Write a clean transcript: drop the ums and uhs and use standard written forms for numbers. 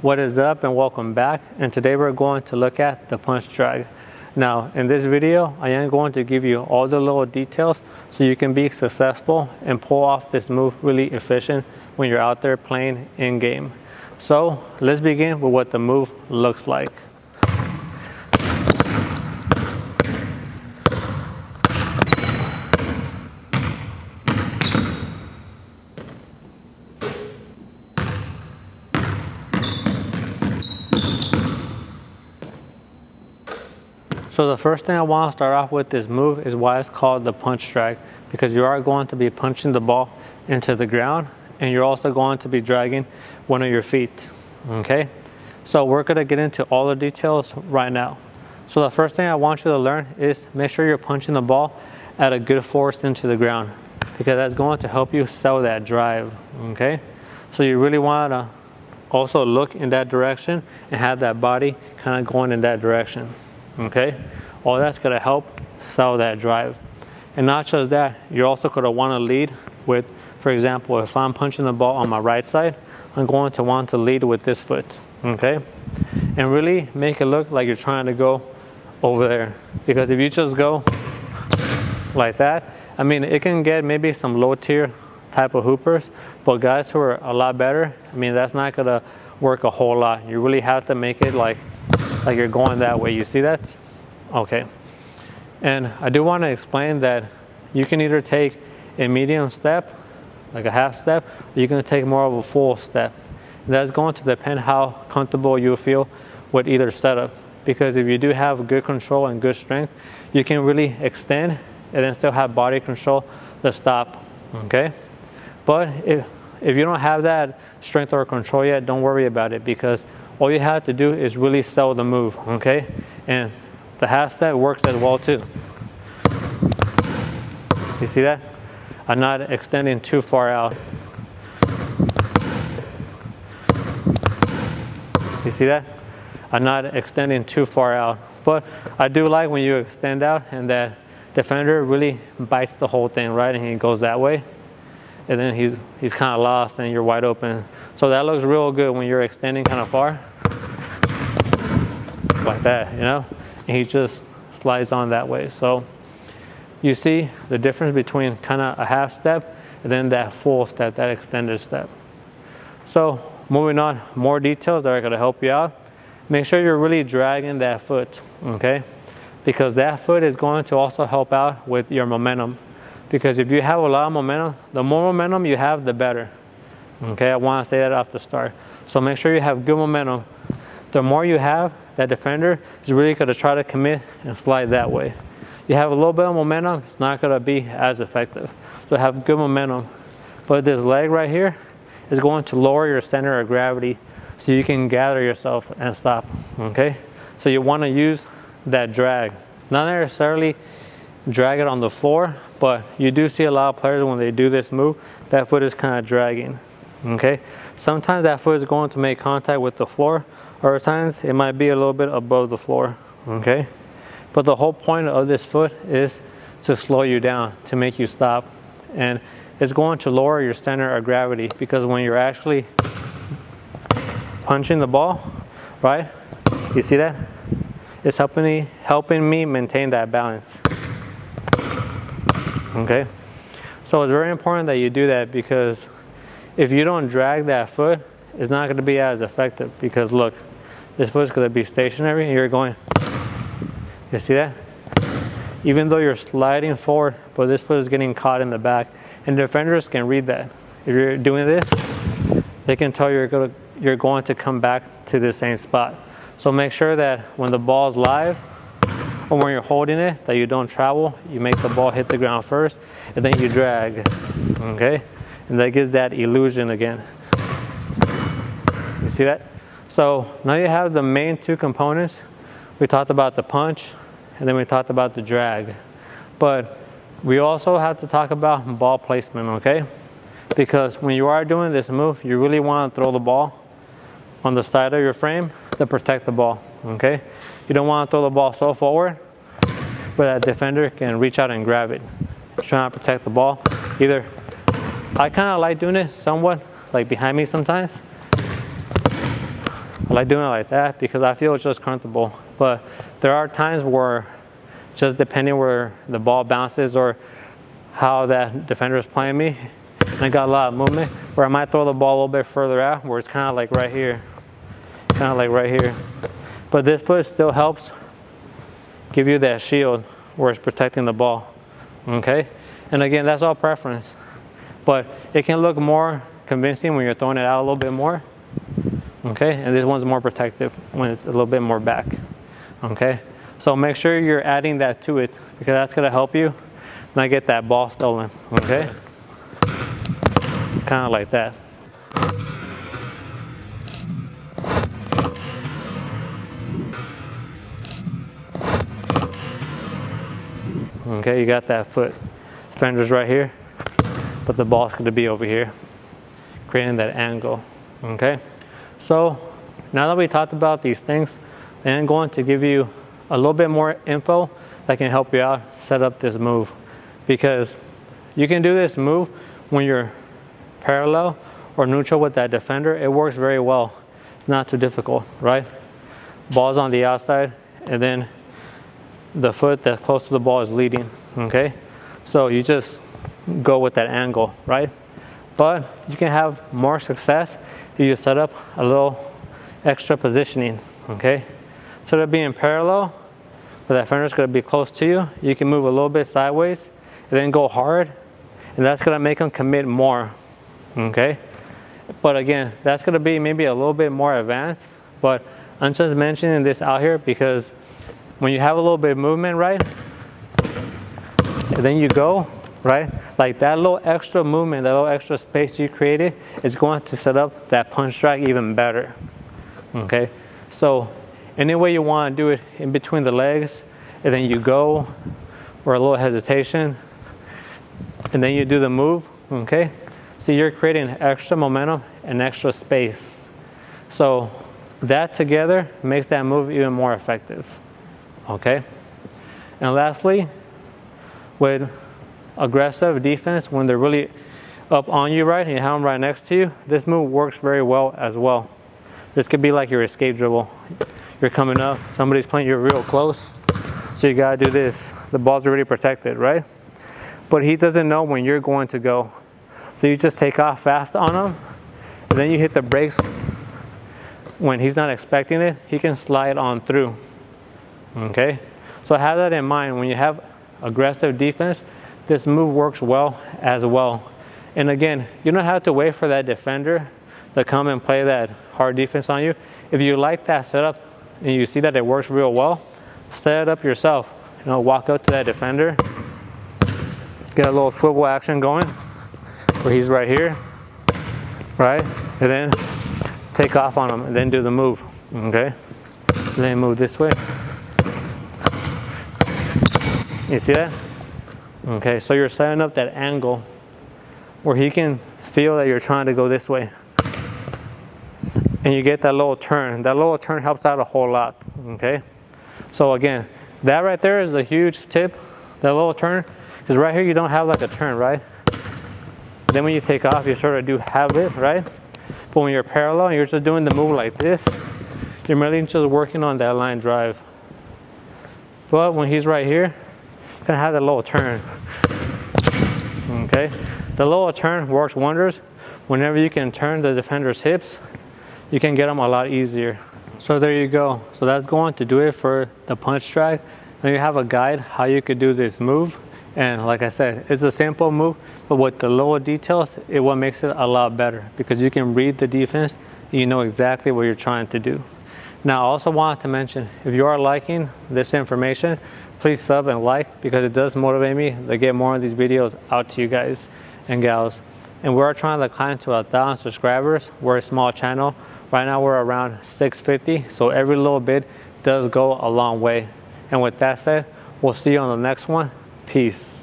What is up and welcome back, and today we're going to look at the punch drag. Now in this video I am going to give you all the little details so you can be successful and pull off this move really efficient when you're out there playing in game. So let's begin with what the move looks like. So the first thing I want to start off with this move is why it's called the punch drag, because you are going to be punching the ball into the ground and you're also going to be dragging one of your feet. Okay, so we're going to get into all the details right now. So the first thing I want you to learn is make sure you're punching the ball at a good force into the ground, because that's going to help you sell that drive. Okay, so you really want to also look in that direction and have that body kind of going in that direction. Okay, all that's going to help sell that drive. And not just that, you're also going to want to lead with, for example, if I'm punching the ball on my right side, I'm going to want to lead with this foot. Okay, and really make it look like you're trying to go over there, because if you just go like that, I mean, it can get maybe some low tier type of hoopers, but guys who are a lot better, I mean, that's not going to work a whole lot. You really have to make it like you're going that way. You see that? Okay. And I do want to explain that you can either take a medium step, like a half step, or you can take more of a full step. And that's going to depend how comfortable you feel with either setup, because if you do have good control and good strength, you can really extend and then still have body control to stop. Okay, but if you don't have that strength or control yet, don't worry about it, because all you have to do is really sell the move. Okay, and the half step works as well too. You see that? I'm not extending too far out. You see that? I'm not extending too far out, but I do like when you extend out and that defender really bites the whole thing, right? And he goes that way, and then he's kind of lost and you're wide open. So that looks real good when you're extending kind of far like that, you know, and he just slides on that way. So you see the difference between kind of a half step and then that full step, that extended step. So moving on, more details that are going to help you out. Make sure you're really dragging that foot, okay, because that foot is going to also help out with your momentum, because if you have a lot of momentum, the more momentum you have, the better. Okay, I want to say that off the start. So make sure you have good momentum. The more you have, that defender is really going to try to commit and slide that way. You have a little bit of momentum, it's not going to be as effective. So have good momentum. But this leg right here is going to lower your center of gravity so you can gather yourself and stop. Okay, so you want to use that drag. Not necessarily drag it on the floor, but you do see a lot of players when they do this move, that foot is kind of dragging. Okay, sometimes that foot is going to make contact with the floor, or at times it might be a little bit above the floor. Okay, but the whole point of this foot is to slow you down, to make you stop, and it's going to lower your center of gravity, because when you're actually punching the ball, right, you see that? It's helping me maintain that balance. Okay, so it's very important that you do that, because if you don't drag that foot, it's not going to be as effective, because look, this foot is going to be stationary and you're going, you see that? Even though you're sliding forward, but this foot is getting caught in the back, and defenders can read that. If you're doing this, they can tell you're going to come back to the same spot. So make sure that when the ball is live, or when you're holding it, that you don't travel. You make the ball hit the ground first, and then you drag. Okay, and that gives that illusion again. You see that? So now you have the main two components. We talked about the punch, and then we talked about the drag. But we also have to talk about ball placement, okay? Because when you are doing this move, you really want to throw the ball on the side of your frame to protect the ball, okay? You don't want to throw the ball so forward where that defender can reach out and grab it. Trying to protect the ball. Either, I kind of like doing it somewhat like behind me sometimes. like doing it like that because I feel it's just comfortable. But there are times where, just depending where the ball bounces or how that defender is playing me, and I got a lot of movement, where I might throw the ball a little bit further out, where it's kind of like right here, kind of like right here. But this foot still helps give you that shield where it's protecting the ball, okay? And again, that's all preference. But it can look more convincing when you're throwing it out a little bit more, okay? And this one's more protective when it's a little bit more back, okay? So make sure you're adding that to it because that's gonna help you not get that ball stolen, okay? Kind of like that. Okay, you got that foot. Defender's right here, but the ball's gonna be over here, creating that angle, okay? So now that we talked about these things, I'm going to give you a little bit more info that can help you out set up this move, because you can do this move when you're parallel or neutral with that defender. It works very well. It's not too difficult, right? Ball's on the outside, and then the foot that's close to the ball is leading, okay? So you just go with that angle, right? But you can have more success if you set up a little extra positioning, okay? Instead of being parallel, but that defender's gonna be close to you, you can move a little bit sideways and then go hard, and that's gonna make them commit more, okay? But again, that's gonna be maybe a little bit more advanced, but I'm just mentioning this out here because when you have a little bit of movement, right, and then you go, right, like that little extra movement, that little extra space you created is going to set up that punch strike even better, okay? So any way you want to do it in between the legs, and then you go, or a little hesitation, and then you do the move, okay? So you're creating extra momentum and extra space. So that together makes that move even more effective, okay? And lastly, with aggressive defense, when they're really up on you, right, and you have them right next to you, this move works very well as well. This could be like your escape dribble. You're coming up, somebody's playing you real close, so you gotta do this. The ball's already protected, right? But he doesn't know when you're going to go. So you just take off fast on him, and then you hit the brakes when he's not expecting it. He can slide on through, okay? So have that in mind. When you have aggressive defense, this move works well as well. And again, you don't have to wait for that defender to come and play that hard defense on you. If you like that setup and you see that it works real well, set it up yourself. You know, walk up to that defender, get a little swivel action going where he's right here, right? And then take off on him and then do the move, okay? And then move this way. You see that? Okay, so you're setting up that angle where he can feel that you're trying to go this way. And you get that little turn. That little turn helps out a whole lot, okay? So again, that right there is a huge tip, that little turn, because right here you don't have like a turn, right? Then when you take off, you sort of do have it, right? But when you're parallel and you're just doing the move like this, you're really just working on that line drive. But when he's right here, you're gonna have that little turn, okay? The little turn works wonders. Whenever you can turn the defender's hips, you can get them a lot easier. So there you go. So that's going to do it for the punch strike. Now you have a guide how you could do this move. And like I said, it's a simple move, but with the little details, it what makes it a lot better because you can read the defense and you know exactly what you're trying to do. Now I also wanted to mention, if you are liking this information, please sub and like because it does motivate me to get more of these videos out to you guys and gals. And we're trying to climb to 1,000 subscribers. We're a small channel. Right now we're around 650, so every little bit does go a long way. And with that said, we'll see you on the next one. Peace.